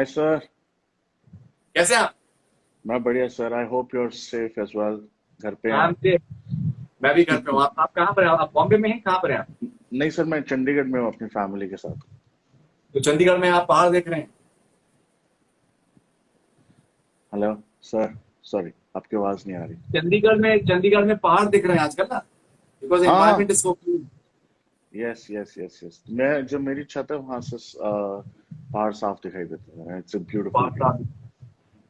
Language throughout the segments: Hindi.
Hi sir. कैसे हैं आप? मैं बढ़िया sir. I hope you are safe as well. घर पे नाम से मैं भी घर पे हूँ। हैं? आप कहाँ पर हैं? आप बॉम्बे में हैं? कहाँ पर हैं आप? नहीं सर, मैं चंडीगढ़ में हूँ अपनी फैमिली के साथ। तो चंडीगढ़ में आप पहाड़ देख रहे हैं? हेलो सर, सॉरी आपकी आवाज नहीं आ रही। चंडीगढ़ में पहाड़ दिख रहे हैं आजकल ना, बिकॉज हाँ, environment is so clean. Yes yes yes yes. मैं जो मेरी छत है वहां से पहाड़ साफ दिखाई देते हैं। It's a beautiful pahad view. साफ।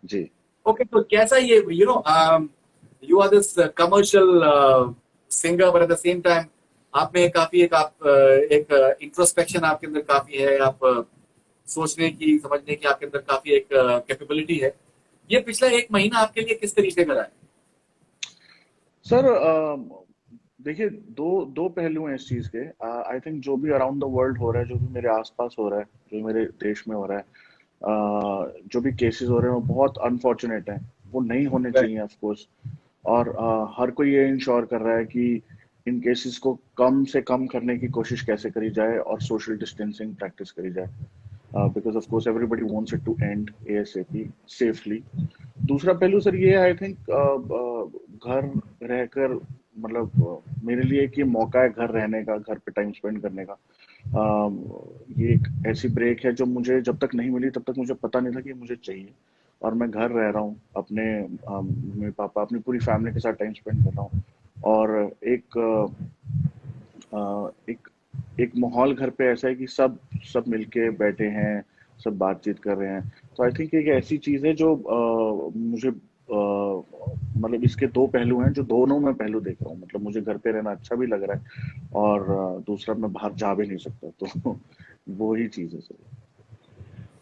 जी। ओके, तो कैसा ये you are this commercial singer, but at the same time आप में काफी एक इंट्रोस्पेक्शन आपके अंदर काफी है। आप सोचने की, समझने की आपके अंदर काफी एक कैपेबिलिटी है। ये पिछला एक महीना आपके लिए किस तरीके का रहा है? सर देखिए, दो दो पहलू हैं इस चीज के। आई थिंक जो भी अराउंड द वर्ल्ड हो रहा है, जो भी मेरे आसपास हो रहा है, जो मेरे देश में हो रहा है, जो भी केसेस हो रहे हैं वो बहुत अनफॉर्चुनेट हैं। वो नहीं होने Right. चाहिए ऑफ कोर्स। और हर कोई ये इंश्योर कर रहा है कि इन केसेस को कम से कम करने की कोशिश कैसे करी जाए और सोशल डिस्टेंसिंग प्रैक्टिस करी जाए, because of course everybody wants it to and ASAP safely. दूसरा पहलू सर ये आई थिंक घर रहकर, मतलब मेरे लिए एक ये मौका है घर रहने का, घर पे टाइम स्पेंड करने का। ये एक ऐसी ब्रेक है जो मुझे जब तक नहीं मिली तब तक मुझे पता नहीं था कि मुझे चाहिए। और मैं घर रह रहा हूँ अपने, मेरे पापा अपनी पूरी फैमिली के साथ टाइम स्पेंड कर रहा हूँ। और एक एक एक माहौल घर पे ऐसा है कि सब सब मिलके बैठे हैं, सब बातचीत कर रहे हैं। तो आई थिंक एक ऐसी चीज है जो मुझे मतलब इसके दो पहलू हैं जो दोनों मैं पहलू देख रहा हूँ। मतलब मुझे घर पे रहना अच्छा भी लग रहा है और दूसरा मैं बाहर जा भी नहीं सकता, तो वो ही चीज है sir.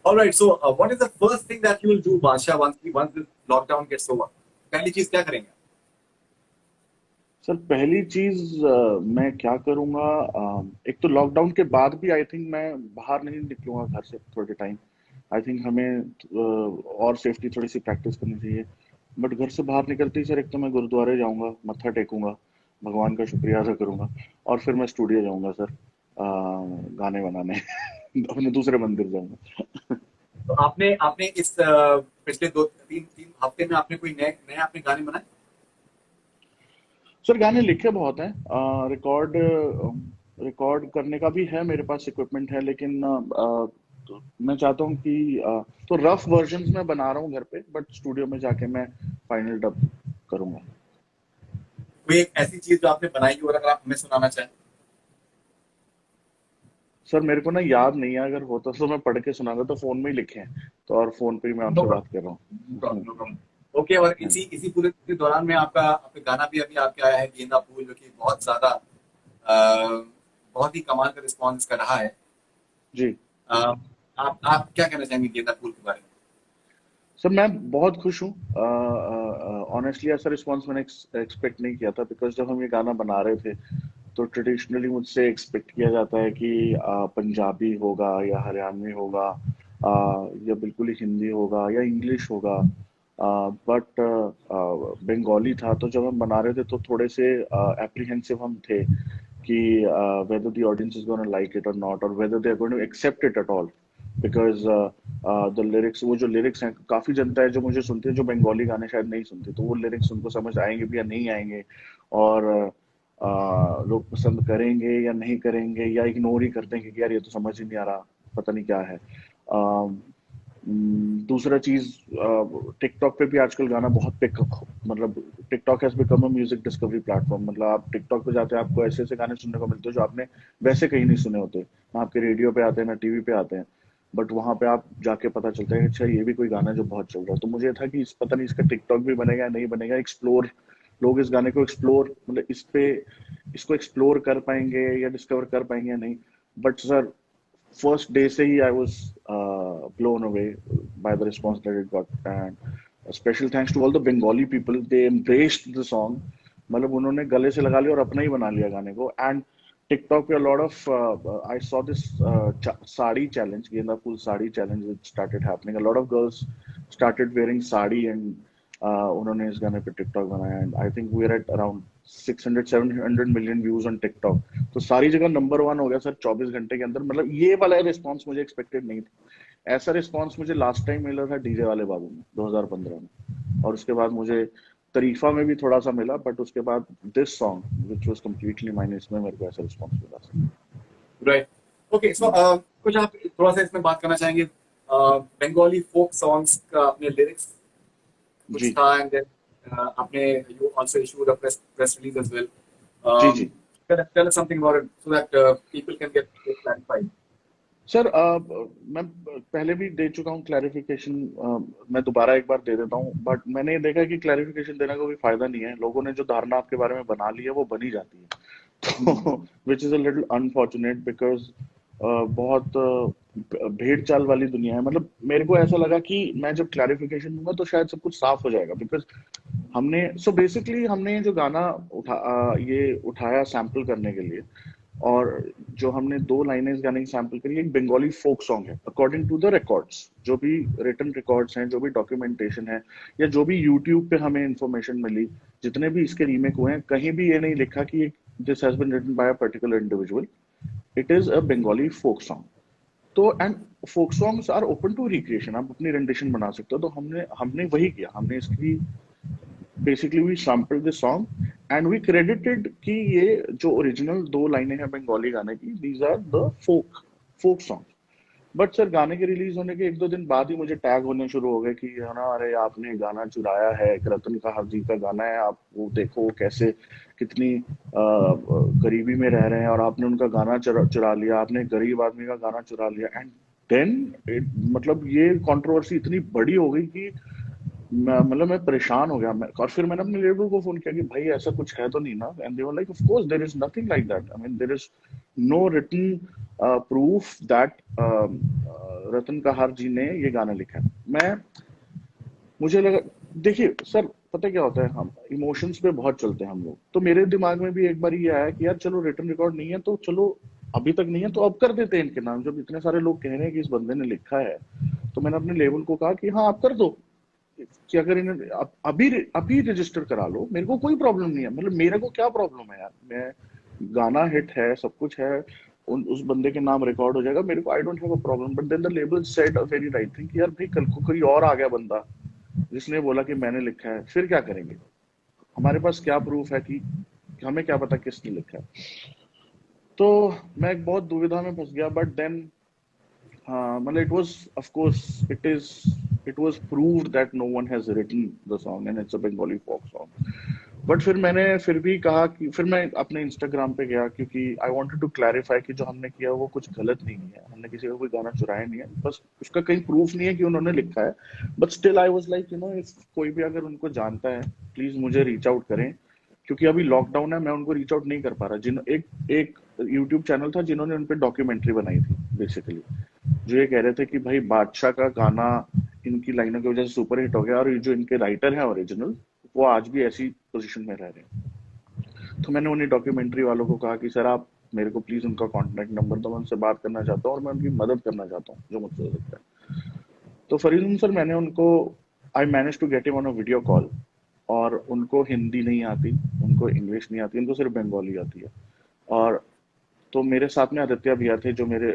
All right. So, what is the first thing that you will do, Basha, once this lockdown gets over? पहली चीज क्या करेंगे? सर पहली चीज मैं क्या करूंगा, एक तो लॉकडाउन के बाद भी आई थिंक मैं बाहर नहीं निकलूंगा घर से थोड़े टाइम। आई थिंक हमें और सेफ्टी थोड़ी सी प्रैक्टिस करनी चाहिए। बट घर से बाहर निकलते ही सर एक तो मैं गुरुद्वारे जाऊंगा, मत्था टेकूंगा, भगवान का शुक्रिया अदा करूंगा। और फिर मैं स्टूडियो जाऊंगा सर, गाने बनाने अपने दूसरे मंदिर जाऊंगा। तो आपने आपने इस पिछले दो तीन तीन हफ्ते में आपने कोई नए नए आपने गाने बनाए? सर गाने लिखे बहुत हैं, रिकॉर्ड रिकॉर्ड करने का भी है मेरे पास, इक्विपमेंट है, लेकिन तो मैं चाहता हूँ कि तो रफ वर्जन्स में बना रहा हूँ घर पे, बट स्टूडियो में जाके मैं फाइनल डब करूंगा। कोई एक ऐसी चीज जो आपने बनाई हो और अगर आप हमें सुनाना चाहें? सर मेरे को ना याद नहीं है, अगर होता तो मैं पढ़ के सुनाता, तो फोन में ही लिखे हैं तो, और फोन पे ही मैं नो आपसे बात प्रॉब्लम, कर रहा नो हूँ। Problem, no problem. ओके, और हाँ इसी इसी पूरे दौरान में आपका आपका गाना भी अभी आपके आया है, गेंदा फूल, जो कि बहुत ज्यादा बहुत ही कमाल का रिस्पॉन्स इसका रहा है। जी। अ, आप क्या कहना चाहेंगे गेंदा फूल के बारे में? सर मैं बहुत खुश हूँ। ऑनेस्टली ऐसा रिस्पॉन्स मैंने एक्सपेक्ट नहीं किया था, बिकॉज जब हम ये गाना बना रहे थे तो ट्रेडिशनली मुझसे एक्सपेक्ट किया जाता है कि पंजाबी होगा या हरियाणवी होगा, या बिल्कुल ही हिंदी होगा या इंग्लिश होगा। बट बंगाली था, तो जब हम बना रहे थे तो थोड़े से एप्रीहेंसिव हम थे कि whether the audience is going to like it or not, or whether they are going to accept it at all, because the lyrics, वो जो लिरिक्स हैं, काफी जनता है जो मुझे सुनती है जो बंगाली गाने शायद नहीं सुनती, तो वो लिरिक्स उनको समझ आएंगे भी या नहीं आएंगे, और लोग पसंद करेंगे या नहीं करेंगे, या इग्नोर ही करते हैं कि यार ये तो समझ ही नहीं आ रहा, पता नहीं क्या है। दूसरा चीज, टिकटॉक पे भी आजकल गाना बहुत पिक, मतलब TikTok has become a music discovery platform. मतलब आप टिकटॉक पे जाते हैं, आपको ऐसे ऐसे गाने सुनने को मिलते हैं जो आपने वैसे कहीं नहीं सुने होते, ना आपके रेडियो पे आते हैं ना टीवी पे आते हैं। बट वहां पे आप जाके पता चलता है कि अच्छा ये भी कोई गाना है जो बहुत चल रहा है। तो मुझे था कि पता नहीं इसका टिकटॉक भी बनेगा या नहीं बनेगा, एक्सप्लोर, लोग इस गाने को एक्सप्लोर, मतलब इस पे इसको एक्सप्लोर कर पाएंगे या डिस्कवर कर पाएंगे या नहीं। बट सर first day से ही I was blown away by the response that it got, and a special thanks to all the Bengali people. They embraced the song, मतलब उन्होंने गले से लगा लिया और अपना ही बना लिया गाने को। एंड टिकटॉक पे a lot of I saw this sari challenge, गेंदा फूल sari challenge which started happening. A lot of girls started wearing sari, and उन्होंने इस गाने पे टिकटॉक बनाया, and I think we are at around 600-700 million views on TikTok. तो सारी जगह नंबर वन हो गया सर 24 घंटे के अंदर। मतलब ये वाला रिस्पॉन्स मुझे एक्सपेक्टेड नहीं था ऐसा रिस्पॉन्स मुझे लास्ट टाइम मिला था डीजे वाले बाबू में 2015 में, और उसके बाद मुझे तरीफा में भी थोड़ा सा मिला, बट उसके बाद this song which was completely mine, इसमें मेरे को ऐसा रिस्पॉन्स मिला सर। Right, okay. सो कुछ आप थोड़ा सा इसमें बात करना चाहेंगे बंगाली फोक सॉन्ग्स का, अपने लिरिक्स कुछ जी था, एंड देन आपने you also issued a press release as well. जी जी tell us something about it so that people can get clarified. Sir, मैं पहले भी दे चुका हूँ क्लैरिफिकेशन, मैं दोबारा एक बार दे देता हूँ, बट मैंने ये देखा कि क्लैरिफिकेशन देने का कोई फायदा नहीं है। लोगों ने जो धारणा आपके बारे में बना ली है वो बनी जाती है, तो which is a little unfortunate, because बहुत भेड़ चाल वाली दुनिया है। मतलब मेरे को ऐसा लगा कि मैं जब क्लैरिफिकेशन दूंगा तो शायद सब कुछ साफ हो जाएगा, बिकॉज हमने सो बेसिकली हमने ये जो गाना ये उठाया सैम्पल करने के लिए, और जो हमने 2 लाइनें इस गाने की सैम्पल करी, एक बंगाली फोक सॉन्ग है अकॉर्डिंग टू द रिकॉर्ड्स, जो भी रिटन रिकॉर्ड्स हैं, जो भी डॉक्यूमेंटेशन है, या जो भी यूट्यूब पे हमें इंफॉर्मेशन मिली, जितने भी इसके रीमेक हुए हैं, कहीं भी ये नहीं लिखा कि this has been written by a particular individual. It is a Bengali folk song. तो and folk songs are open to recreation, आप अपनी रेंडिशन बना सकते हो। तो हमने हमने वही किया, हमने इसकी basically we sampled the song and we credited कि ये जो ओरिजिनल 2 लाइनें हैं बंगाली गाने की, these are the folk songs। But sir गाने के रिलीज होने के 1-2 दिन बाद ही मुझे टैग होने शुरू हो गए कि है ना, अरे आपने गाना चुराया है, एक रतन कहार जी का गाना है, आप वो देखो कैसे कितनी गरीबी में रह रहे हैं और आपने उनका गाना चुरा लिया, आपने गरीब आदमी का गाना चुरा लिया। एंड देन मतलब ये कंट्रोवर्सी इतनी बड़ी हो गई कि मतलब मैं परेशान हो गया। और फिर मैंने अपने लेबर को फोन किया कि भाई ऐसा कुछ है तो नहीं ना, and they were like of course there is nothing like that, I mean there is no written proof that Ratan Kahar ji ने ये गाना लिखा है। मैं मुझे लगा, देखिए सर पता क्या होता है, हम इमोशंस पे बहुत चलते हैं हम लोग, तो मेरे दिमाग में भी एक बार ये आया कि यार चलो रिटन रिकॉर्ड नहीं है तो चलो, अभी तक नहीं है तो अब कर देते हैं इनके नाम, जब इतने सारे लोग कह रहे हैं कि इस बंदे ने लिखा है। तो मैंने अपने लेबल को कहा कि हाँ आप कर दो, कि अगर इन्हें अभी अभी रजिस्टर करा लो, मेरे को कोई प्रॉब्लम नहीं है। मतलब मेरे को क्या प्रॉब्लम है यार, मैं गाना हिट है, सब कुछ है, उस बंदे के नाम रिकॉर्ड हो जाएगा, मेरे को I don't have a problem. But then the label said a very right thing कि यार भाई कल को कोई और आ गया बंदा जिसने बोला कि मैंने लिखा है, फिर क्या करेंगे? हमारे पास क्या प्रूफ है कि हमें क्या पता किसने लिखा है? तो मैं एक बहुत दुविधा में फंस गया। बट देन हाँ, मतलब it was, of course, it was proved that no one has written the song and it's a Bengali folk song. But फिर मैंने फिर भी कहा कि फिर मैं अपने इंस्टाग्राम पे गया, क्योंकि आई वांटेड टू क्लैरिफाई कि जो हमने किया वो कुछ गलत नहीं है, हमने किसी का कोई गाना चुराया नहीं है, बस उसका कहीं प्रूफ नहीं है कि उन्होंने लिखा है। But still I was like, you know, if कोई भी अगर उनको जानता है प्लीज मुझे रीच आउट करें, क्योंकि अभी लॉकडाउन है, मैं उनको रीच आउट नहीं कर पा रहा। जिन एक एक यूट्यूब चैनल था जिन्होंने उन पर डॉक्यूमेंट्री बनाई थी बेसिकली, जो ये कह रहे थे कि भाई बादशाह का गाना इनकी लाइनों की वजह से सुपर हिट हो गया, और ये जो इनके राइटर हैं ओरिजिनल, वो आज भी ऐसी पोजीशन में रह रहे हैं। तो मैंने उन्हीं डॉक्यूमेंट्री वालों को कहा कि सर आप मेरे को प्लीज उनका कॉन्टेक्ट नंबर दो, मैं उनसे बात करना चाहता हूँ और मैं उनकी मदद करना चाहता हूँ जो मुझसे हो सकता है। तो फरीदुन सर, मैंने उनको, I manage to get him on a video call, और उनको हिंदी नहीं आती, उनको इंग्लिश नहीं आती, उनको सिर्फ बंगाली आती है। और तो मेरे साथ में आदित्य भैया थे, जो मेरे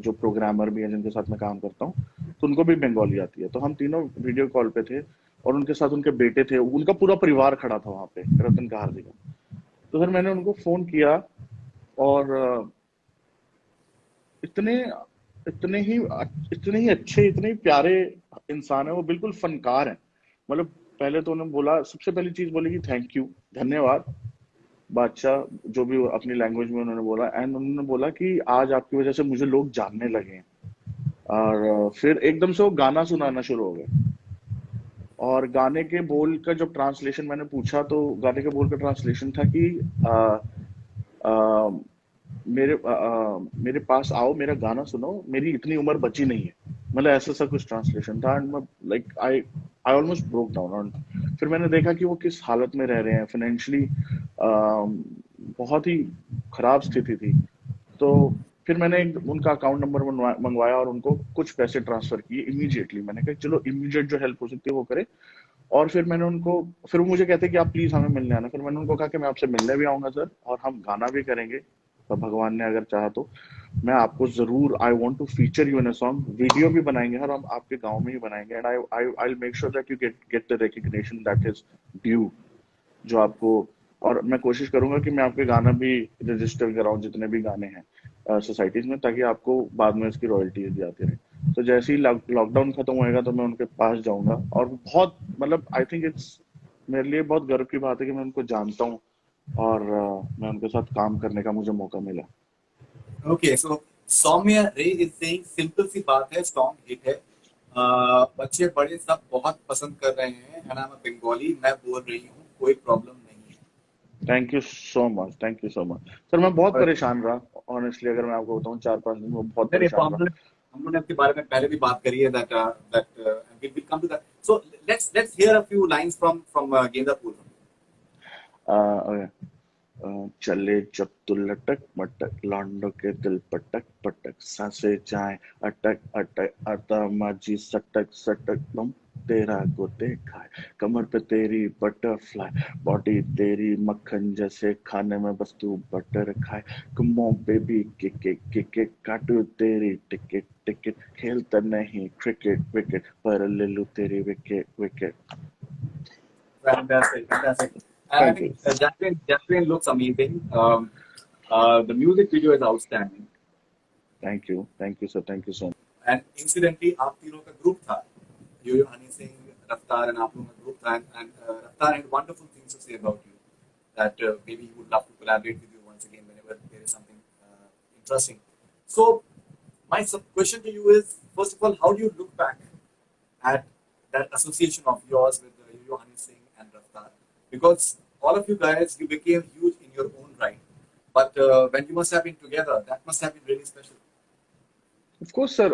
जो प्रोग्रामर भी हैं जिनके साथ मैं काम करता हूँ, तो उनको भी बंगाली आती है। तो हम तीनों वीडियो कॉल पे थे, और उनके साथ उनके बेटे थे, उनका पूरा परिवार खड़ा था वहां पे रतन कहार जी का। तो सर मैंने उनको फोन किया, और इतने इतने ही इतने ही अच्छे, इतने ही प्यारे इंसान है वो, बिल्कुल फनकार है। मतलब पहले तो उन्होंने बोला, सबसे पहली चीज बोली कि थैंक यू, धन्यवाद बादशाह, जो भी अपनी लैंग्वेज में उन्होंने बोला। एंड उन्होंने बोला कि आज आपकी वजह से मुझे लोग जानने लगे हैं। और फिर एकदम से वो गाना सुनाना शुरू हो गए, और गाने के बोल का जब ट्रांसलेशन मैंने पूछा, तो गाने के बोल का ट्रांसलेशन था कि आ, आ, मेरे पास आओ, मेरा गाना सुनो, मेरी इतनी उम्र बची नहीं है। मतलब ऐसा सा कुछ ट्रांसलेशन था। And like I I almost broke down. और फिर मैंने देखा कि वो किस हालत में रह रहे हैं फाइनेंशियली, बहुत ही खराब स्थिति थी। तो फिर मैंने उनका अकाउंट नंबर मंगवाया और उनको कुछ पैसे ट्रांसफर किए इमीडिएटली। मैंने कहा चलो इमीडिएट जो हेल्प हो सकती है वो करे। और फिर मैंने उनको, फिर वो मुझे कहते कि आप प्लीज हमें मिलने आना। फिर मैंने उनको कहा कि मैं आपसे मिलने भी आऊंगा सर, और हम गाना भी करेंगे, तो भगवान ने अगर चाहा तो। मैं आपको जरूर, I want to feature you in a song, video भी बनाएंगे और हम आपके गांव में ही बनाएंगे, and I I I will make sure that you get the recognition that is due, जो आपको। और मैं कोशिश करूंगा कि मैं आपके गाना भी रजिस्टर कराऊं, जितने भी गाने हैं सोसाइटीज में, ताकि आपको बाद में इसकी रॉयल्टीज भी आती रहे। तो जैसे ही लॉकडाउन खत्म होएगा तो मैं उनके पास जाऊंगा, और बहुत मतलब आई थिंक इट्स मेरे लिए बहुत गर्व की बात है कि मैं उनको जानता हूँ, और मैं उनके साथ काम करने का मुझे मौका मिला। ओके, सो सौम्य रे इज सेइंग, सिंपल सी बात है, सॉन्ग हिट है, बच्चे बड़े सब बहुत पसंद कर रहे हैं, एंड आई एम बंगाली, मैं बोल रही हूँ, कोई प्रॉब्लम नहीं thank you so much, thank you so much sir. मैं बहुत है। परेशान रहा ऑनेस्टली, अगर मैं आपको बताऊं, 4-5 दिन में बहुत नहीं नहीं, परेशान रहा। हम लोगों ने आपके बारे में पहले भी बात करी है, that that we will come to that, so let's hear a few lines from Genda Phool. अ, चले जब तू लटक मटक, लौंडों के दिल पटक पटक, सांसें जाए अटक अटक, आता माझी सटक सटक, तुम तेरा को देखा है, कमर पे तेरी बटरफ्लाई, बॉडी तेरी मक्खन जैसे, खाने में बस तू बटर खाए, come on baby kick kick, काटू तेरी टिकट टिकट, खेलता नहीं क्रिकेट विकेट, पर ले लूं तेरी wicket wicket. Fantastic, fantastic. And I thank you, think Jacqueline looks amazing. The music video is outstanding. Thank you sir, thank you so much. And incidentally, आप तीनों का ग्रुप था, यो हनी सिंह, रफ्तार, and आप लोगों का ग्रुप था, and रफ्तार had wonderful things to say about you. That maybe he would love to collaborate with you once again whenever there is something interesting. So my question to you is, first of all, how do you look back at that association of yours with Yo Honey Singh and Raftar? Because all of you guys, you became huge in your own right. But when you must have been together, that must have been really special. Of course, sir.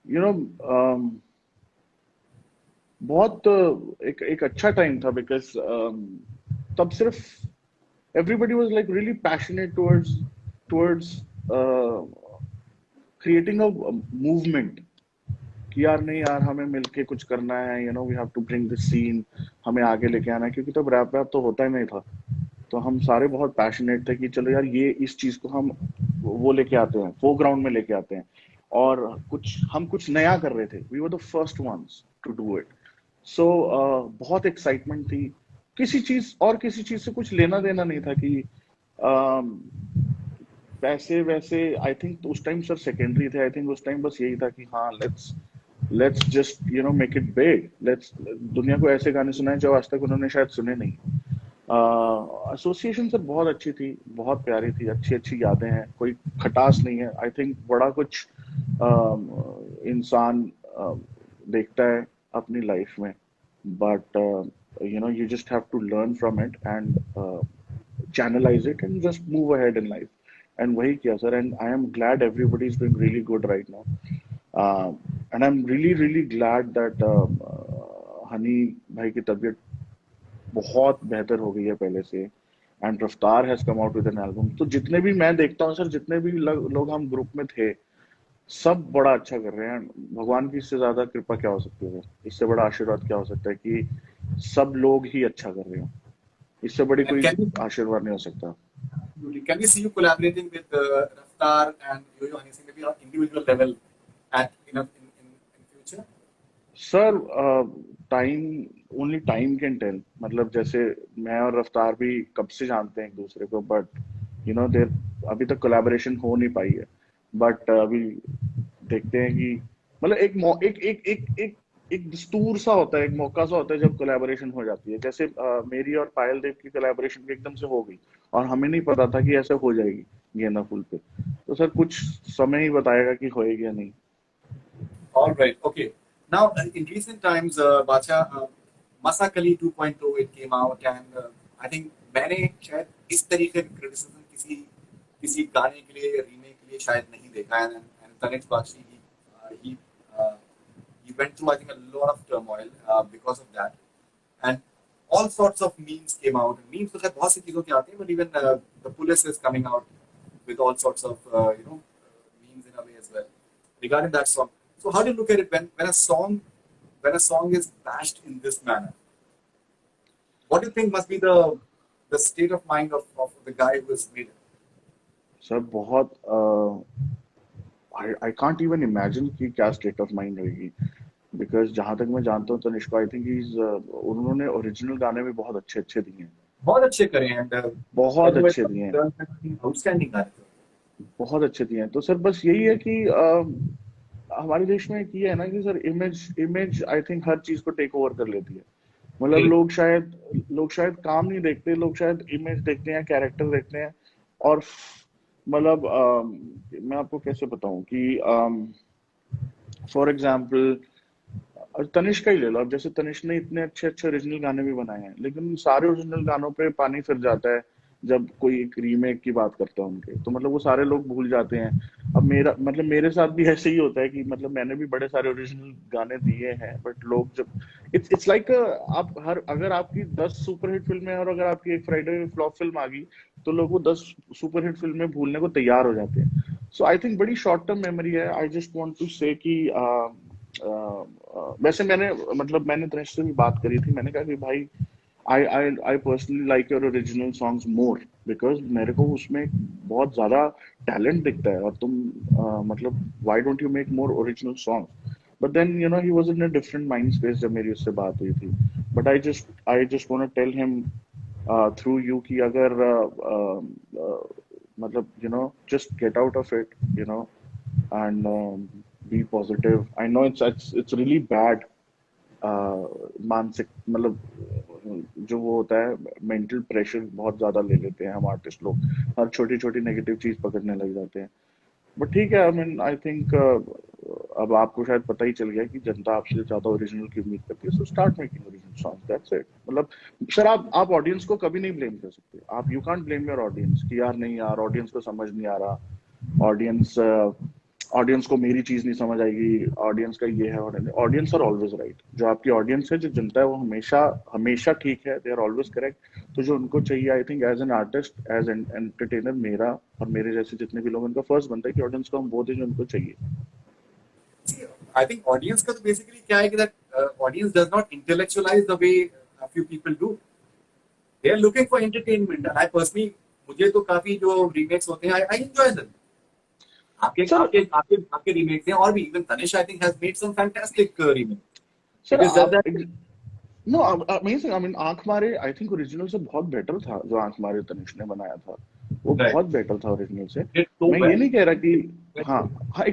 You know, बहुत एक अच्छा टाइम था, बिकॉज तब सिर्फ everybody was like really passionate towards creating a movement, कि यार नहीं यार, हमें मिलके कुछ करना है, you know we have to bring this scene, हमें आगे लेके आना है, क्योंकि तब रैप वैप तो होता ही नहीं था। तो हम सारे बहुत पैशनेट थे कि चलो यार, ये इस चीज को हम वो लेके आते हैं, फोरग्राउंड में लेके आते हैं, और कुछ नया कर रहे थे, we were the first ones to do it. So बहुत एक्साइटमेंट थी, किसी चीज से कुछ लेना देना नहीं था कि um, पैसे वैसे, आई थिंक उस टाइम सर सेकेंडरी थे, आई थिंक उस टाइम बस यही था कि हाँ, let's just you know make it big, let's दुनिया को ऐसे गाने सुनाए जो आज तक उन्होंने शायद सुने नहीं। एसोसिएशन सर बहुत अच्छी थी, बहुत प्यारी थी, अच्छी अच्छी यादें हैं, कोई खटास नहीं है। आई थिंक बड़ा कुछ इंसान देखता है अपनी लाइफ में, but you know you just have to learn from it and channelize it and just move ahead in life, and वही किया sir, and I am glad everybody is doing really good right now, and I'm really glad that Honey भाई की तबीयत बहुत बेहतर हो गई है पहले से, एंड रफ्तार has come out with an album. तो जितने भी मैं देखता हूँ सर, जितने भी लोग हम ग्रुप में थे, सब बड़ा अच्छा कर रहे हैं। भगवान की इससे ज्यादा कृपा क्या हो सकती है, इससे बड़ा आशीर्वाद क्या हो सकता है कि सब लोग ही अच्छा कर रहे हो, इससे बड़ी And कोई आशीर्वाद नहीं हो सकता। can we see you collaborating with Raftar and Yo-Yo Honey Singh maybe on individual level at in future? Sir time, only time can tell, मतलब जैसे मैं और रफ्तार भी कब से जानते हैं एक दूसरे को, बट यू नो देर अभी तक कोलैबोरेशन हो नहीं पाई है, बट अभी देखते हैं कि मतलब एक दस्तूर सा होता है, एक मौका सा होता है जब कोलैबोरेशन हो जाती है। जैसे मेरी और पायल देव की कोलैबोरेशन एकदम से हो गई, और हमें नहीं पता था कि ऐसे हो जाएगी गेंदा फूल पे। तो सर कुछ समय ही बताएगा कि होएगी या नहीं। All right. Okay. Now, in recent times, Bacha, Masakali 2.0 it came out, and I think मैंने शायद इस तरीके का criticism किसी किसी गाने के लिए रीमेक के लिए शायद नहीं देखा है, and Tanesh Bakshi he went through, I think, a lot of turmoil because of that, and all sorts of memes came out. Memes तो शायद बहुत सी चीजों के आते हैं, but even the police is coming out with all sorts of memes in a way as well regarding that song. So how do you look at it when a song is bashed in this manner? What do you think must be the state of mind of the guy who has made it? Sir बहुत आई कांट इवन इमेजिन कि क्या स्टेट ऑफ माइंड रहेगी, बिकॉज जहां तक मैं जानता हूँ तनिष्क, आई थिंक इज उन्होंने ओरिजिनल गाने भी बहुत अच्छे अच्छे दिए हैं, बहुत अच्छे करे एंड बहुत अच्छे दिए हैं, आउटस्टैंडिंग गाने थे। बहुत अच्छे दिए हैं। तो सर बस यही है कि हमारे देश में एक ये है ना कि sir image image I think हर चीज को टेक ओवर कर लेती है। मतलब जी। लोग शायद काम नहीं देखते, लोग शायद इमेज देखते हैं, कैरेक्टर देखते हैं। और मतलब मैं आपको कैसे बताऊं कि फॉर एग्जाम्पल तनिष्क का ही ले लो। अब जैसे तनिष्क ने इतने अच्छे अच्छे ओरिजिनल गाने भी बनाए हैं, लेकिन उन सारे ओरिजिनल गानों पे पानी फिर जाता है जब कोई एक रीमेक की बात करता है उनके, तो मतलब वो सारे लोग भूल जाते हैं। अब मेरे साथ भी ऐसे ही होता है कि मतलब मैंने भी बड़े सारे ओरिजिनल गाने दिए हैं, बट लोग जब इट्स लाइक आप हर अगर आपकी 10 सुपरहिट फिल्में हैं और अगर आपकी एक फ्राइडे फ्लॉप फिल्म आ गई, तो लोग वो 10 सुपरहिट फिल्में भूलने को तैयार हो जाते हैं। सो आई थिंक बड़ी शॉर्ट टर्म मेमोरी है। आई जस्ट वांट टू से कि वैसे मैंने तनिष्क से भी बात करी थी, मैंने कहा कि भाई I personally like your original songs more, because मेरे को उसमें बहुत ज्यादा टैलेंट दिखता है, और तुम मतलब why don't you make more original songs. But then you know he was in a different mind space जब मेरी उससे बात हुई थी। But I just want to tell him through you कि अगर मतलब you know just get out of it, you know, and be positive. I know it's really bad, मानसिक मतलब जो वो होता है, मेंटल प्रेशर बहुत ज्यादा ले लेते हैं हम आर्टिस्ट लोग, हर छोटी छोटी नेगेटिव चीज पकड़ने लग जाते हैं। बट ठीक है, आई मीन आई थिंक अब आपको शायद पता ही चल गया कि जनता आपसे ज्यादा ओरिजिनल की उम्मीद करती है, so start making original songs, that's it. मतलब सर आप ऑडियंस को कभी नहीं ब्लेम कर सकते, आप you can't blame your audience कि यार नहीं यार ऑडियंस को समझ नहीं आ रहा, ऑडियंस ऑडियंस को मेरी चीज नहीं समझ आएगी, ऑडियंस का ये है। Audience are always right. जो आपकी ऑडियंस है, जो जनता है, वो हमेशा हमेशा ठीक है, दे आर ऑलवेज करेक्ट। तो जो उनको चाहिए, I think as an artist, as an entertainer, मेरा और मेरे जैसे जितने भी लोग, उनका फर्स्ट बनता है कि ऑडियंस को हम वो दें जो उनको चाहिए। आई थिंक ऑडियंस का तो बेसिकली क्या है कि that audience does not intellectualise the way a few people do. They are looking for entertainment. And I personally, मुझे तो काफी जो रीमेक्स होते हैं, I enjoy them. आपके सर आपके आपके आपके रीमेक्स हैं, और भी even Tanish I think has made some fantastic remake. Sir it is just आप that no amazing, I mean आंख मारे आई थिंक ओरिजिनल से बहुत बेटर था, जो आंख मारे तनिष ने बनाया था वो राइट बहुत बेटर था ओरिजिनल से। डिड सो मैं ये वेल. नहीं कह रहा कि हाँ, हाँ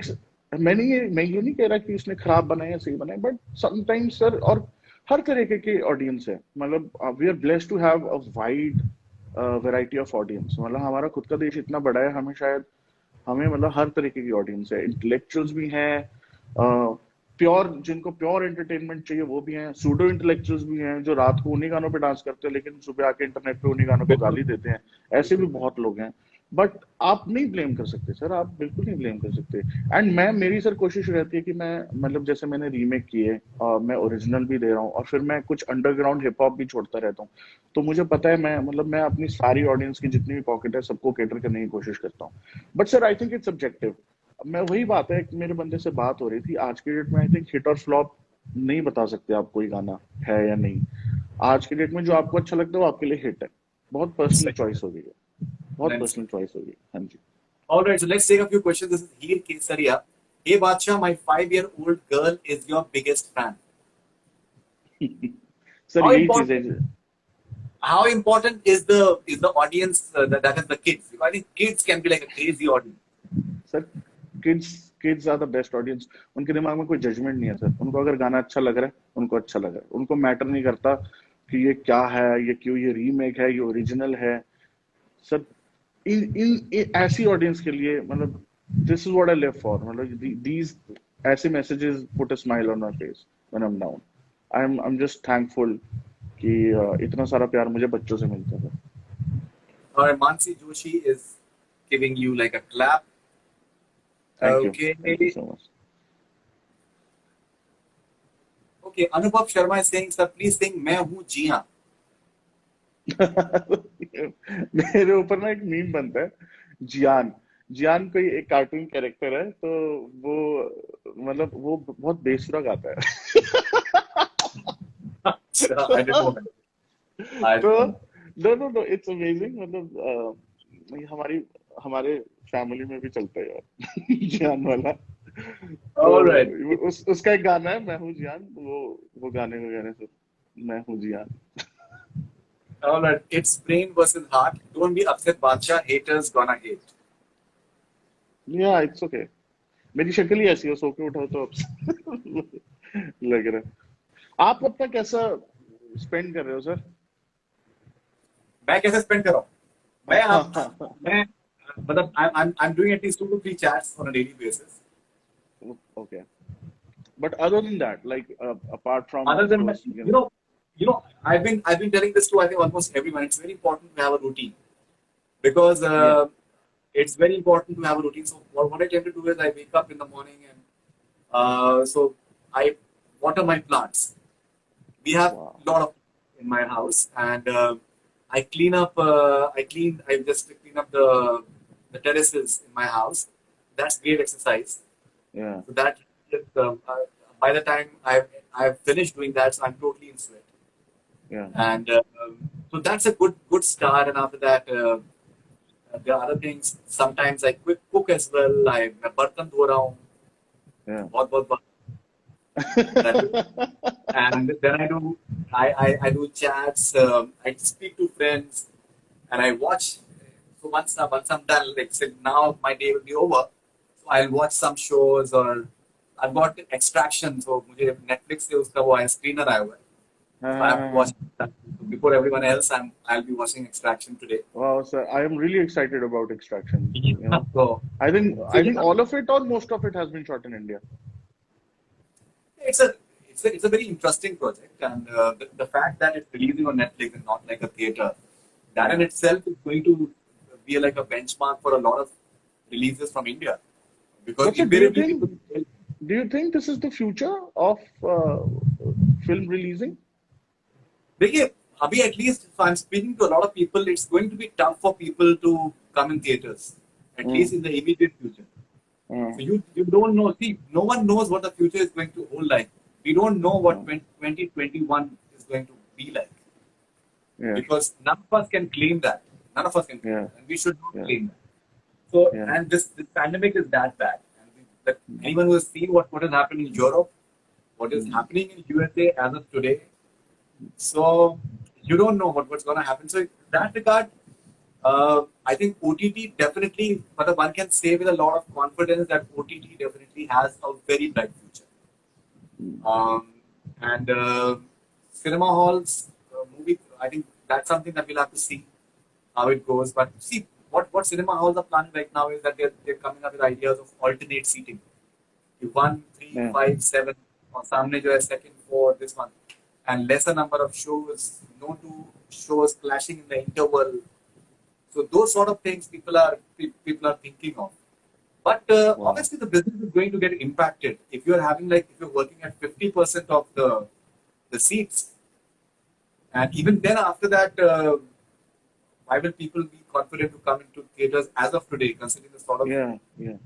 मैं ये नहीं कह रहा कि उसने खराब बनाया या सही बनाया, बट समटाइम्स सर, और हर तरीके के ऑडियंस है, मतलब we are blessed to have a wide variety of audience. मतलब हमारा खुद का देश इतना बड़ा है, हमें मतलब हर तरीके की ऑडियंस है, इंटेलेक्चुअल्स भी हैं, प्योर जिनको प्योर एंटरटेनमेंट चाहिए वो भी हैं, सूडो इंटेलेक्चुअल्स भी हैं जो रात को उन्हीं गानों पे डांस करते हैं लेकिन सुबह आके इंटरनेट पे उन्हीं गानों को बिल्कुल. गाली देते हैं। ऐसे भी बहुत लोग हैं। बट आप नहीं ब्लेम कर सकते सर, आप बिल्कुल नहीं ब्लेम कर सकते। एंड मेरी सर कोशिश रहती है कि मैं मतलब जैसे मैंने रीमेक किए और मैं ओरिजिनल भी दे रहा हूँ, और फिर मैं कुछ अंडरग्राउंड हिप हॉप भी छोड़ता रहता हूँ। तो मुझे पता है मैं अपनी सारी ऑडियंस की जितनी भी पॉकेट है सबको कैटर करने की कोशिश करता हूँ। But sir I think it's subjective. मैं वही बात है, मेरे बंदे से बात हो रही थी, आज के डेट में आई थिंक हिट और फ्लॉप नहीं बता सकते आप कोई गाना है या नहीं। आज के डेट में जो आपको अच्छा लगता है वो आपके लिए हिट है। बहुत पर्सनल सही. चॉइस हो गई है, बहुत पर्सनल चॉइस हो गई है। हाँ जी। All right, so let's take a few questions. This is Heer Kesaria. Hey Badsha, my 5-year-old girl is your biggest fan. Sir How यही चीज है। important how important is the audience, that is the kids? Because I think kids can be like a crazy audience. Sir kids kids are the best audience. उनके दिमाग में कोई जजमेंट नहीं है सर, उनको अगर गाना अच्छा लग रहा है उनको अच्छा लग रहा है, उनको मैटर नहीं करता कि ये क्या है, ये क्यों, ये रीमेक है, ये ओरिजिनल है। सर इन ऐसी ऑडियंस के लिए मतलब this is what I live for. मतलब दीज ऐसे messages put a smile on my face when I am down. I am just thankful कि इतना सारा प्यार मुझे बच्चों से मिलता है। Or Mansi Joshi is giving you like a clap. Okay. Thank you so much. Okay. Anubhav Sharma is saying, sir, please sing मैं हूँ जी हाँ. मेरे ऊपर ना एक मीम बनता है, जियान। जियान कोई एक कार्टून कैरेक्टर है, तो वो मतलब वो बहुत बेसुरा गाता है। I didn't know that. I तो didn't know. No no no, it's amazing. मतलब हमारी हमारे फैमिली में भी चलता है यार जियान वाला। तो All right. उसका एक गाना है, मैं हूँ जियान, वो गाने वगैरह सब, मैं हूँ जियान। All right. It's brain versus heart. Don't be upset, Bacha. Haters gonna hate. या इट्स ओके, मेरी शक्ल ही ऐसी है, सो के उठाओ तो अब लग रहा है। आप अपना कैसा स्पेंड कर रहे हो सर? मैं कैसे स्पेंड कर रहा हूँ? मैं मतलब I'm doing at least 2 to 3 chats on a daily basis. Okay. But other than that, like apart from, Other of than course, I've been telling this to I think almost everyone. It's very important to have a routine because yeah, it's very important to have a routine. So what I tend to do is I wake up in the morning and so I water my plants. We have wow, a lot of in my house, and I clean up. I just clean up the terraces in my house. That's great exercise. yeah, So that by the time I've finished doing that, so I'm totally in sweat. yeah, And so that's a good start. And after that, there are other things. Sometimes I quick cook as well. मैं बर्तन धो रहा हूँ yeah. बहुत that and then I do chats. I speak to friends, and I watch. So once I'm done, like say now my day will be over. So I'll watch some shows or I've got Extraction. So मुझे Netflix से उसका वो screener आया हुआ है. So I'm Uh, watching that. So before everyone else. I'll be watching Extraction today. wow, sir, I am really excited about Extraction. You Yeah. know, So I think so I yeah, think all of it or most of it has been shot in India. it's a it's a very interesting project, and the fact that it's releasing on Netflix and not like a theater, that in Yeah. itself is going to be like a benchmark for a lot of releases from India, because But sir, do you invariably think people. do you think this is the future of film releasing? देखिए अभी at least if I'm speaking to a lot of people, it's going to be tough for people to come in theaters, at least Mm, in the immediate future. mm, So you don't know. See, no one knows what the future is going to hold like. We don't know what mm. 2021 is going to be like. Yeah, Because none of us can claim that. None of us can claim yeah, that, and we should not yeah, claim that. So, yeah. and this pandemic is that bad. And that anyone who has seen what has happened in Europe, what is Mm, happening in USA as of today, so you don't know what's going to happen. So, in that regard, I think OTT definitely, but one can say with a lot of confidence that OTT definitely has a very bright future. mm. Um, and cinema halls, movie, I think that's something that we'll have to see how it goes. But see, what cinema halls are planning right now is that they're coming up with ideas of alternate seating. You 1, 3, Yeah, 5, 7, or सामने जो है second, 4, this one, and lesser number of shows, no two shows clashing in the interval. So those sort of things people are thinking of. But wow. obviously, the business is going to get impacted if you're having like if you're working at 50% of the seats, and even then after that, why will people be confident to come into theaters as of today, considering the sort of Yeah, yeah,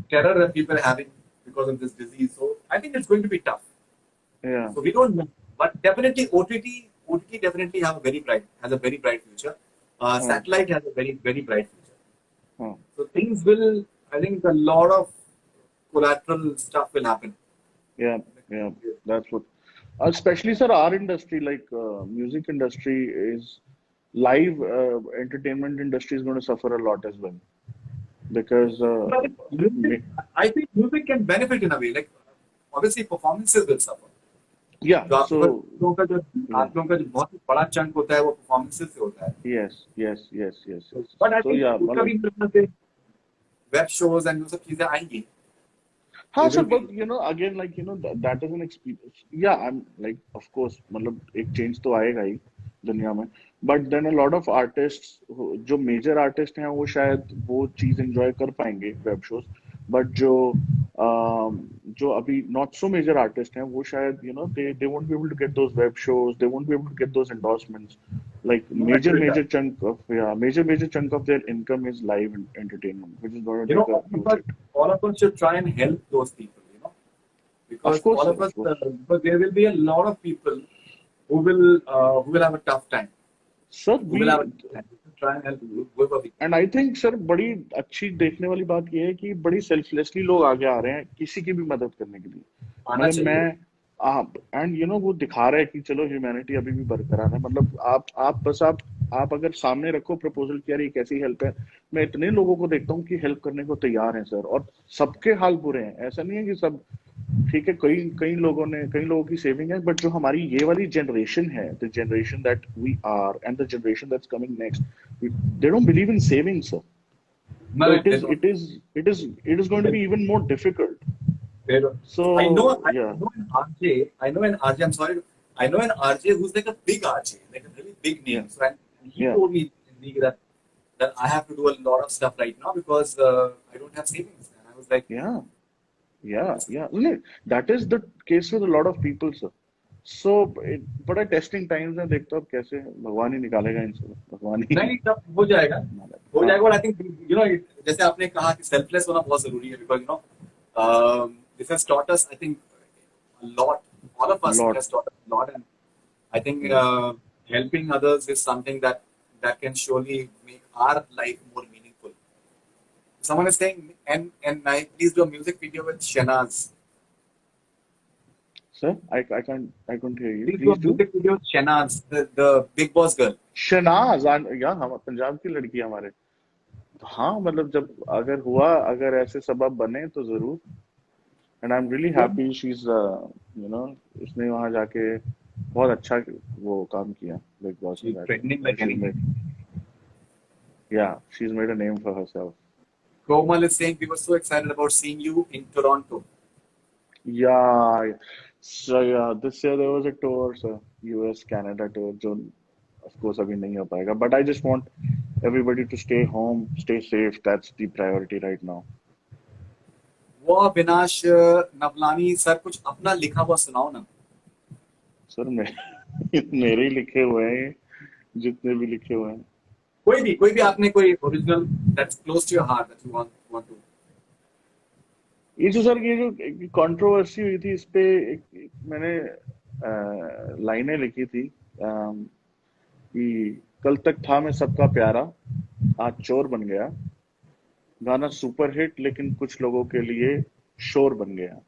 terror that people are having because of this disease? So I think it's going to be tough. yeah, So we don't know, but definitely OTT definitely has a very bright future. uh, Satellite has a very bright future. uh, So things will, I think, a lot of collateral stuff will happen. yeah, yeah. That's what. Especially, sir, our industry, like music industry, is live entertainment industry is going to suffer a lot as well because But I think music can benefit in a way. Like obviously performances will suffer. yeah. तो आप So yeah, लोगों का जो बहुत बड़ा चंक होता है वो परफॉर्मेंसेस से होता है. yes, yes, yes, yes, yes. But I So think yeah, उसका मतलब भी मेरे ख्याल से वेब शोज एंड वो सब चीजें आएंगी. हाँ They sir will be. but you know again like you know that is an experience yeah I'm like of course मतलब एक change तो आएगा ही दुनिया में but then a lot of artists जो major artists हैं वो शायद वो चीज enjoy कर पाएंगे web shows but जो अभी not so major artists हैं वो शायद you know they won't be able to get those web shows they won't be able to get those endorsements like No, I agree with that. major chunk of their income is live entertainment which is going to You know, take a huge hit. all of us should try and help those people. You know, Of because course, all sir, of us of course. because there will be a lot of people who will have a tough time. Sir we Google have a try and help go for the and I think sir बड़ी अच्छी देखने वाली बात यह है कि बड़ी सेल्फलेसली लोग आगे आ रहे हैं किसी की भी मदद करने के लिए। आना मतलब मैं चाहिए। आप एंड यू नो वो दिखा रहा है कि चलो ह्यूमैनिटी अभी भी बरकरार है। मतलब आप बस आप अगर सामने रखो प्रपोजल कि यार ये कैसी हेल्प है, मैं इतने लोगों को देखता हूँ कि हेल्प करने को तैयार हैं सर, और सबके हाल बुरे हैं। ऐसा नहीं है कि सब ठीक है, कई लोगों की सेविंग है, बट जो हमारी ये वाली जनरेशन है, the generation that we are and the generation that's coming next, they don't believe in saving sir. So No, it they is don't. it is it is it is going to They, be even more difficult. they don't. So I yeah, know an RJ. I know an RJ. I'm sorry. I know an RJ who's like a big RJ, like a really big yeah, name. So and he yeah, told me that I have to do a lot of stuff right now because I don't have savings. And I was like, yeah, yeah, this is yeah. No, that is the case with a lot of people, sir. So बड़ा टेस्टिंग टाइम्स में देखता हूँ अब कैसे भगवान ही निकालेगा इनसे, भगवान ही नहीं सब हो जाएगा। हो हाँ जाएगा और आई थिंक जैसे आपने कहा कि सेल्फलेस होना बहुत जरूरी है because this has taught us I think a lot, all of us, it lot has taught us a lot, and I think yes helping others is something that can surely make our life more meaningful. Someone is saying, and I please do a music video with Shanaz. Sir I can't hear you, Please do a please do. music video with Shanaz, the Big Boss girl. Shahnaz या हम पंजाब की लड़की है हमारे। तो हाँ मतलब जब अगर हुआ, अगर ऐसे सबब बने तो जरूर। And I am really So happy she is you know उसने वहां जाके बहुत अच्छा वो काम किया बिग बॉस में she's जाके। trending and like she anything. Made या she is made a name for herself. Komal is saying we were so excited about seeing you in Toronto. Yeah, so yeah, this year there was a tour, so US Canada tour, जो of course अभी नहीं हो पाएगा, but I just want everybody to stay home, stay safe. That's the priority right now. वो अविनाश नवलानी सर कुछ अपना लिखा हुआ सुनाओ ना। सर मैं मेरे ही लिखे हुए हैं ये, जितने भी लिखे हुए हैं। कोई भी आपने कोई original that's close to your heart that you want to. ये जो सर ये जो कंट्रोवर्सी हुई थी इस पे एक मैंने लाइनें लिखी थी कि कल तक था मैं सबका प्यारा, आज चोर बन गया। गाना सुपर हिट लेकिन कुछ लोगों के लिए शोर बन गया।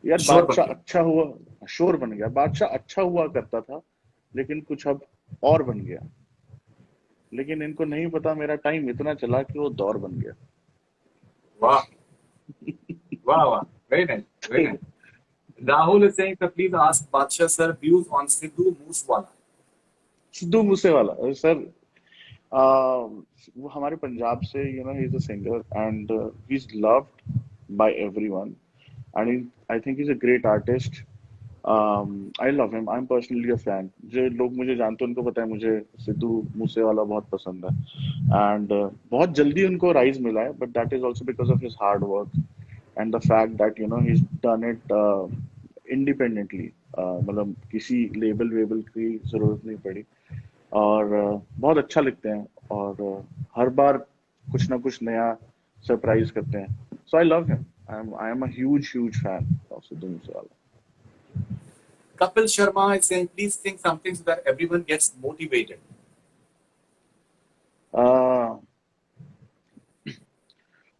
यार श्योर बन बादशाह गया। अच्छा हुआ, शोर बन गया। बादशाह अच्छा हुआ करता था लेकिन कुछ अब और बन गया। लेकिन इनको नहीं पता मेरा टाइम इतना चला कि वो दौर बन गया। वाह वाह वाह, very nice very nice. Rahul is saying, that please ask Badshah sir views on Sidhu Moosewala. Sidhu Moosewala sir, वो हमारे पंजाब से, you know he is a singer and he is loved by everyone and I think he is a great artist. I love him, I am personally a fan. जो लोग मुझे जानते हैं उनको पता है मुझे सिद्धू मूसेवाला बहुत पसंद है। एंड बहुत जल्दी उनको राइज मिला है, but that is also because of his hard work and the fact that you know he done it independently. मतलब किसी लेबल वेबल की जरूरत नहीं पड़ी, और बहुत अच्छा लिखते हैं, और हर बार कुछ ना कुछ नया सरप्राइज करते हैं। So I love him, I am a huge fan of Sidhu Moosewala. Kapil Sharma is saying, please sing something so that everyone gets motivated.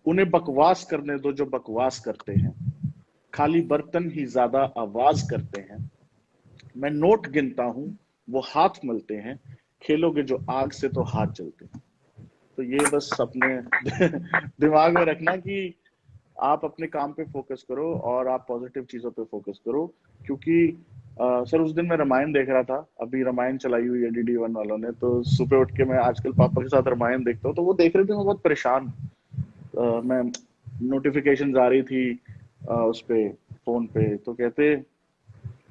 उन्हें बकवास करने दो जो बकवास करते हैं, खाली बर्तन ही ज्यादा आवाज करते हैं। मैं नोट गिनता हूं, वो हाथ मलते हैं, खेलोगे जो आग से तो हाथ जलते हैं। तो ये बस अपने दिमाग में रखना कि आप अपने काम पे फोकस करो और आप पॉजिटिव चीजों पे फोकस करो। क्योंकि सर उस दिन मैं रामायण देख रहा था, अभी रामायण चलाई हुई है DD1 वालों ने, तो सुबह उठ के मैं आजकल पापा के साथ रामायण देखता हूँ, तो वो देख रहे थे, मैं बहुत परेशान। मैं नोटिफिकेशंस आ रही थी उस पे फोन पे, तो कहते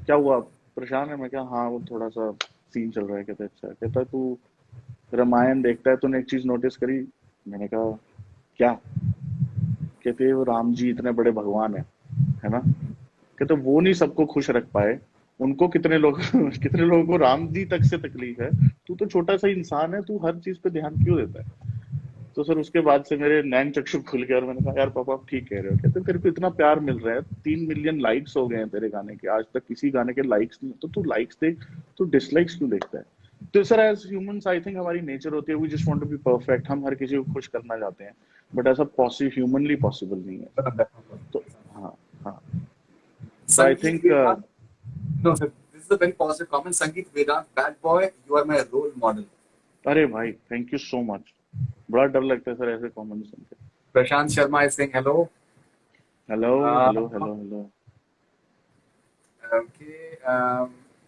क्या हुआ, परेशान है? मैं क्या, हाँ वो थोड़ा सा सीन चल रहा है। कहते अच्छा। कहता तू रामायण देखता है, तूने एक चीज नोटिस करी? मैंने कहा क्या? कहते वो राम जी इतने बड़े भगवान है ना। कहते वो नहीं सबको खुश रख पाए, उनको कितने लोग कितने लोगों को राम जी तक से तकलीफ है, तू तो छोटा सा इंसान है, तू हर चीज पे ध्यान क्यों देता है? तो सर उसके बाद से मेरे नैन चक्षु खुल गए और मैंने कहा यार पापा आप ठीक कह रहे हो। कहते तेरे को इतना प्यार मिल रहा है, 3 मिलियन लाइक्स हो गए हैं तेरे गाने के, आज तक किसी गाने के लाइक्स नहीं, तो तू लाइक्स देख, तू डिसलाइक्स क्यों देखता है? तो sir as humans I think हमारी नेचर होती है we just want to be perfect, हम हर किसी को खुश करना चाहते हैं, बट ऐसा पॉसिबल ह्यूमनली पॉसिबल नहीं है। तो हाँ, हाँ, तो आई संगीत think Vedant, no sir, this is a very positive comment. Sangeet Vedant, bad boy, you are my role model. अरे भाई थैंक यू सो मच, बड़ा डर लगता है सर ऐसे कमेंट सुन के। Prashant Sharma is saying hello. Hello, Uh, hello, hello, hello. okay.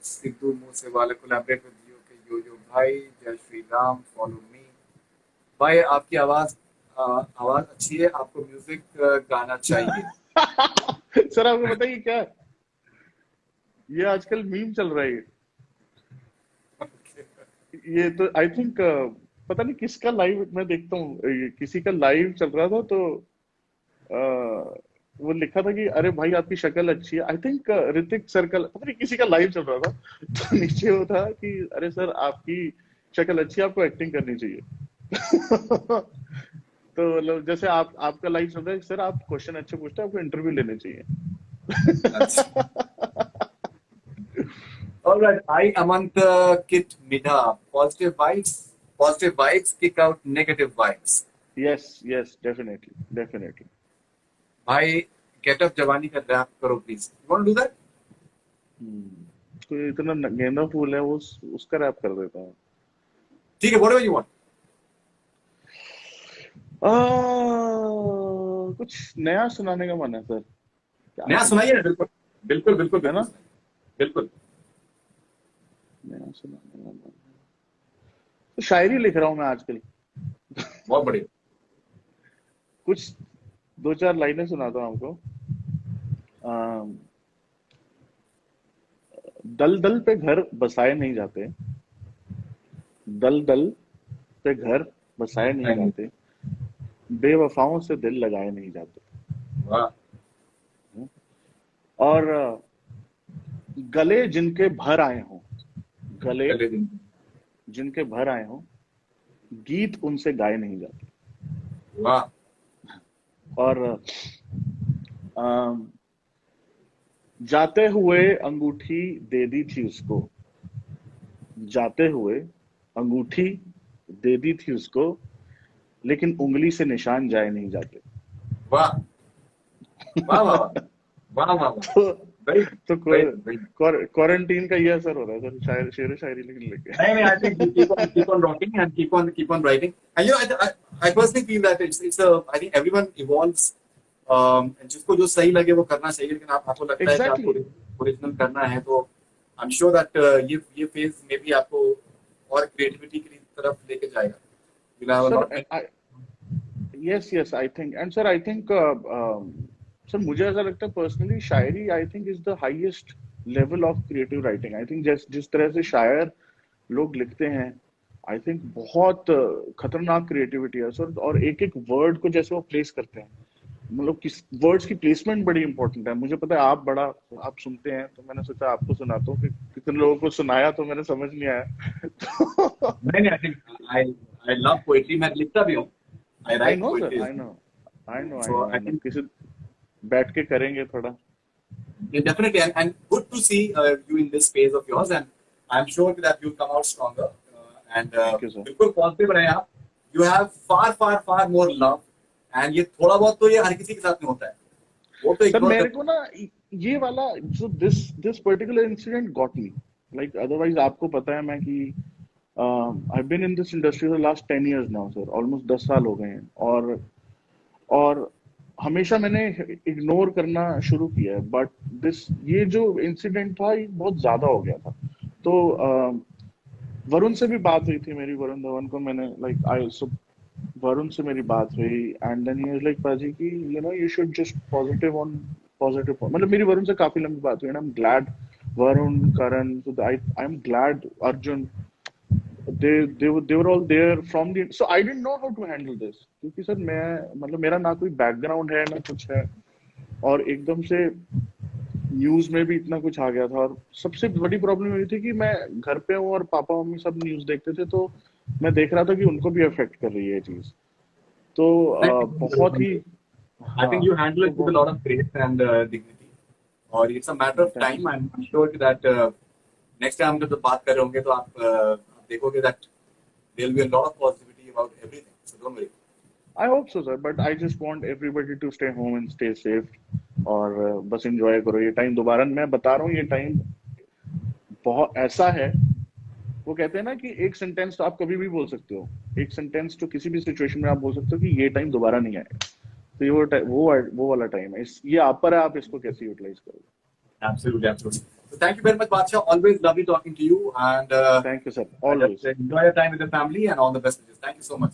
Sidhu Moosewala collaborate with you. Okay, Yo-Yo भाई, जय श्री राम, follow me. भाई आपकी आवाज अच्छी है, आपको म्यूजिक गाना चाहिए। सर आपको बताइए क्या, ये आजकल मीम चल रहा है, ये तो आई थिंक पता नहीं किसका लाइव मैं देखता हूँ, किसी का लाइव चल रहा था तो वो लिखा था कि अरे भाई आपकी शक्ल अच्छी है, आई थिंक ऋतिक सर का, पता नहीं किसी का लाइव चल रहा था, तो नीचे वो था कि अरे सर आपकी शक्ल अच्छी है, आपको एक्टिंग करनी चाहिए। तो मतलब जैसे आपका लाइव चल रहा है सर, आप क्वेश्चन अच्छे पूछते हैं, आपको इंटरव्यू लेने चाहिए। All right, I Amant Kit Midha. Positive vibes kick out negative vibes. Yes, yes, definitely, definitely. भाई गेट अप जवानी का रैप करो please. You want to do that? कोई इतना गेंदा फूल है वो, उसका रैप कर देता हूँ। ठीक है, व्हाटएवर यू वांट। कुछ नया सुनाने का मन है सर, क्या नया सुनाए, सुनाइए ना, बिल्कुल बिल्कुल बिल्कुल है बिल्कुल ना, सुनाइए। बिल्कुल। नया सुनाने का मन है। तो शायरी लिख रहा हूँ मैं आजकल, बहुत बढ़िया। कुछ दो चार लाइनें सुनाता हूँ आपको। अम, दल दल पे घर बसाए नहीं जाते, दल दल पे घर बसाए नहीं जाते, बेवफाओं से दिल लगाए नहीं जाते, वाह। और गले जिनके भर आए हों, गले चलिए दिन। जिनके भर आए हों, गीत उनसे गाए नहीं जाते, वाह। और अम, जाते हुए अंगूठी दे दी थी उसको, जाते हुए अंगूठी दे दी थी उसको, लेकिन उंगली से निशान जाए नहीं जाते। वाह वाह वाह वाह वाह वाह। तो वेरी तो वेरी वेरी। क्वारंटीन का ये असर हो रहा है सर, शेर शायरी लिख लिख नहीं नहीं, I के। think you keep on rocking and keep on writing. And you know, I personally feel that it's a, I think everyone evolves. जिसको जो सही लगे वो करना चाहिए, लेकिन आपको लगता है कि आपको एग्जैक्टली, ओरिजिनल करना है, तो आई एम श्योर दैट ये फेज में भी आपको और क्रिएटिविटी की तरफ लेके जाएगा। You have a lot sir, of- yes, yes, I think, and sir I think sir मुझे ऐसा लगता है personally, Shayari I think is the highest level of creative writing. I think जिस जिस तरह से शायर लोग लिखते हैं, आई थिंक बहुत खतरनाक क्रिएटिविटी है सर, और एक एक वर्ड को जैसे वो प्लेस करते हैं, मतलब किस वर्ड्स की प्लेसमेंट बड़ी इंपॉर्टेंट है। मुझे पता है आप बड़ा, आप सुनते हैं, तो मैंने सोचा आपको सुनाता हूँ कि कितने लोगों को सुनाया तो मैंने समझ नहीं आया। तो नहीं नहीं, I think I love poetry. मैं लिखता भी हूँ। I I write no sir, poetry. I know, I know, I So know, I I know, think किसी बैठ के करेंगे थोड़ा। yeah, definitely, and good to see you in this phase of yours, and I'm sure that you'll come out stronger. And thank you sir. बिल्कुल पॉजिटिव रहे आप। You have far more love, and ये थोड़ा बहुत तो ये हर किसी के साथ में होता है, वो तो सर इग्नोर मेरे कर। को ना ये वाला जो this particular incident got me, like otherwise आपको पता है मैं कि I been in this industry for last 10 years now sir, almost 10 साल हो गए हैं, और हमेशा मैंने इग्नोर करना शुरू किया है, बट ये जो इंसिडेंट था ये बहुत ज्यादा हो गया था। तो वरुण से भी बात हुई थी मेरी, वरुण धवन को मैंने लाइक आई सो, वरुण से मेरी बात हुई, and then he was like पाजी की you know you should just positive, मतलब मेरी वरुण से काफी लंबी बात हुई, and I am glad Varun, Karan, so I am glad Arjun, they were all there from the, so I didn't know how to handle this, क्योंकि सर मैं मतलब मेरा ना कोई बैकग्राउंड है ना कुछ है, और एकदम से न्यूज में भी इतना कुछ आ गया था, और सबसे बड़ी प्रॉब्लम ये थी कि मैं घर पे हूँ और पापा मम्मी सब न्यूज देखते थे, तो मैं देख रहा था कि उनको भी अफेक्ट कर रही है ये चीज, तो बहुत ही, I हाँ, think you handle तो it with a lot of grace and dignity. और it's a matter of thank time. I'm sure that next time हम जब बात कर रहे होंगे तो आप देखोगे that there will be a lot of positivity about everything. So don't worry. I hope so, sir. But I just want everybody to stay home and stay safe. और बस enjoy करो ये टाइम. दोबारा मैं बता रहा हूँ, ये टाइम बहुत ऐसा है. वो कहते हैं ना कि एक सेंटेंस तो आप कभी भी बोल सकते हो. एक सेंटेंस तो किसी भी सिचुएशन में आप बोल सकते हो कि ये टाइम दोबारा नहीं आएगा. तो ये वो वाला टाइम है. ये आप पर है, आप इसको कैसे यूटिलाइज करोगे. Absolutely, absolutely. So thank you very much, Badsha. Always lovely talking to you, and Thank you, sir. Always. enjoy your time with the family, and all the best wishes. Thank you so much.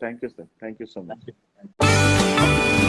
Thank you, sir. Thank you so much. Thank you.